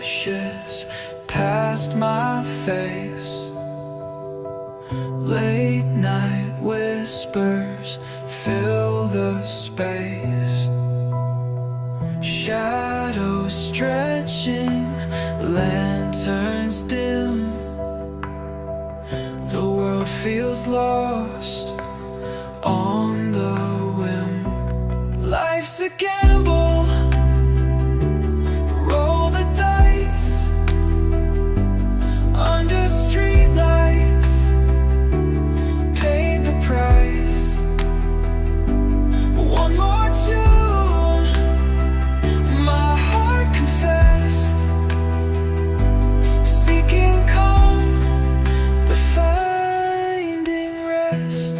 reaches past my face. Late night whispers fill the space. Shadows stretching, lanterns dim. The world feels lost on the whim. Life's a gamble, roll the dice. Under streetlights, paid the price. One more tune, my heart confessed. Seeking calm, but finding rest.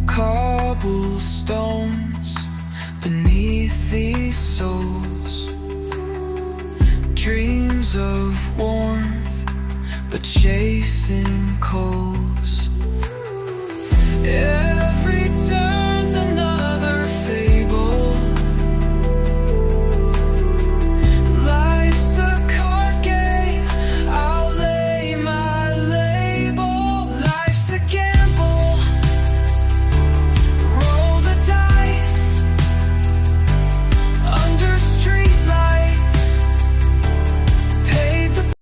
Cobblestones beneath these souls. Dreams of warmth, but chasing coals. Yeah.